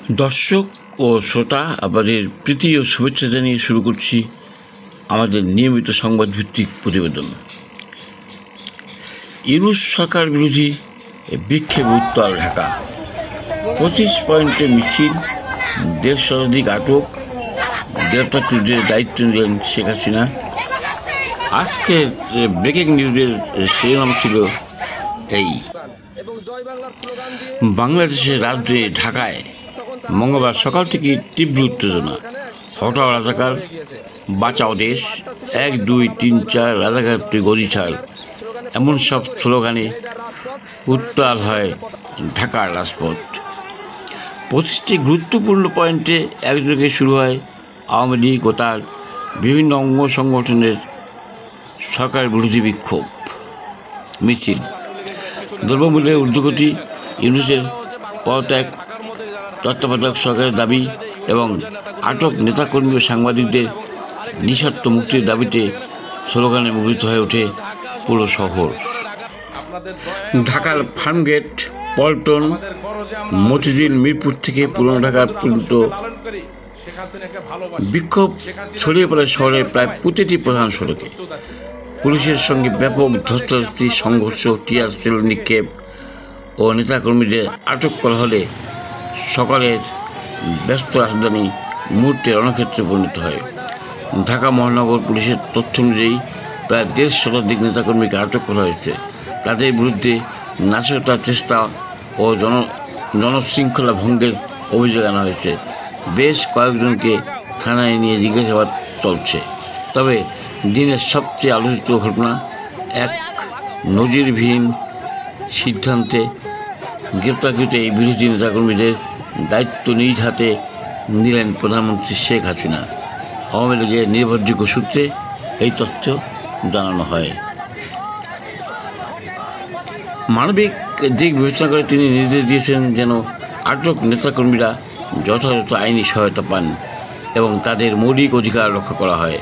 দর্শক ও শ্রোতা আপনাদের প্রীতি ও শুভেচ্ছা জানিয়ে শুরু করছি আমাদের নিয়মিত সংবাদভিত্তিক প্রতিবেদন। ইউনূস সরকার বিরোধী বিক্ষোভে উত্তাল ঢাকা। 25 পয়েন্টে মিছিল, 1.5 শতাধিক আটক, গ্রেপ্তারকৃতদের দায়িত্ব নিলেন শেখ হাসিনা। আজকের ব্রেকিং নিউজের শিরোনাম ছিল এই: বাংলাদেশের রাজধানী ঢাকায় মঙ্গলবার সকাল থেকে তীব্র উত্তেজনা। হটাও রাজাকার, বাঁচাও দেশ, 1, 2, 3, 4 রাজাকার তুই গদি ছাড়, এমন সব স্লোগানে উত্তাল হয় ঢাকার রাজপথ। 25টি গুরুত্বপূর্ণ পয়েন্টে একযোগে শুরু হয় আওয়ামী লীগ ও তার বিভিন্ন অঙ্গ সংগঠনের সরকার বিরোধী বিক্ষোভ মিছিল। দ্রব্যমূল্যের ঊর্ধ্বগতি, ইউনূসের পদত্যাগ, তত্ত্বাবধায়ক সরকারের দাবি এবং আটক নেতাকর্মী ও সাংবাদিকদের নিঃশর্ত মুক্তির দাবিতে স্লোগানে মুখরিত হয়ে ওঠে পুরো শহর। ঢাকার ফার্মগেট, পল্টন, মতিঝিল, মিরপুর থেকে পুরনো ঢাকা পর্যন্ত বিক্ষোভ ছড়িয়ে পড়ে শহরের প্রায় প্রতিটি প্রধান সড়কে। পুলিশের সঙ্গে ব্যাপক ধস্তাধস্তি, সংঘর্ষ, টিয়ার সেল নিক্ষেপ ও নেতাকর্মীদের আটক করা হলে সকালের ব্যস্ত রাজধানী মুহূর্তে রণক্ষেত্রে পরিণত হয়। ঢাকা মহানগর পুলিশের তথ্য অনুযায়ী প্রায় 1.5 শতাধিক নেতাকর্মীকে আটক করা হয়েছে। তাদের বিরুদ্ধে নাশকতার চেষ্টা ও জনশৃঙ্খলা ভঙ্গের অভিযোগ আনা হয়েছে। বেশ কয়েকজনকে থানায় নিয়ে জিজ্ঞাসাবাদ চলছে। তবে দিনের সবচেয়ে আলোচিত ঘটনা, এক নজিরবিহীন সিদ্ধান্তে গ্রেপ্তারকৃত এই বিরোধী নেতাকর্মীদের দায়িত্ব নিজ হাতে নিলেন প্রধানমন্ত্রী শেখ হাসিনা। আওয়ামী লীগের নির্ভরযোগ্য সূত্রে এই তথ্য জানানো হয়। মানবিক দিক বিবেচনা করে তিনি নির্দেশ দিয়েছেন যেন আটক নেতাকর্মীরা যথাযথ আইনি সহায়তা পান এবং তাদের মৌলিক অধিকার রক্ষা করা হয়।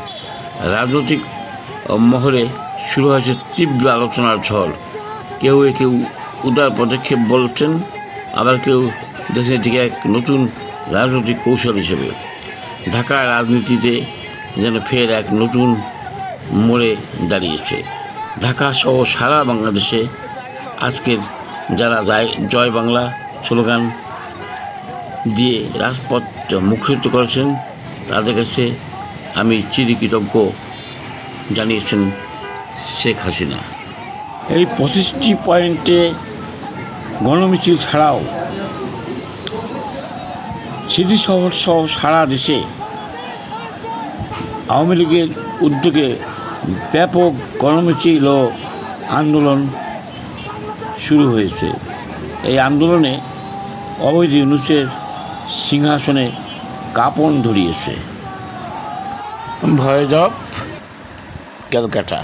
রাজনৈতিক মহলে শুরু হয়েছে তীব্র আলোচনার ঝড়। কেউ উদার পদক্ষেপ বলছেন, আবার কেউ দেখছেন এটিকে এক নতুন রাজনৈতিক কৌশল হিসেবে। ঢাকার রাজনীতিতে যেন ফের এক নতুন মোড়ে দাঁড়িয়েছে। ঢাকা সহ সারা বাংলাদেশে আজকের যারা জয় বাংলা স্লোগান দিয়ে রাজপথ মুখরিত করেছেন, তাদের কাছে আমি চিরকৃতজ্ঞ জানিয়েছেন শেখ হাসিনা। এই 25টি পয়েন্টে গণমিছিল ছাড়াও সিটি শহর সহ সারা দেশে আওয়ামী লীগের উদ্যোগে ব্যাপক গণমিছিল ও আন্দোলন শুরু হয়েছে। এই আন্দোলনে অবৈধ ইউনূসের সিংহাসনে কাঁপন ধরিয়েছে। ভয় জব ক্যালকাটা।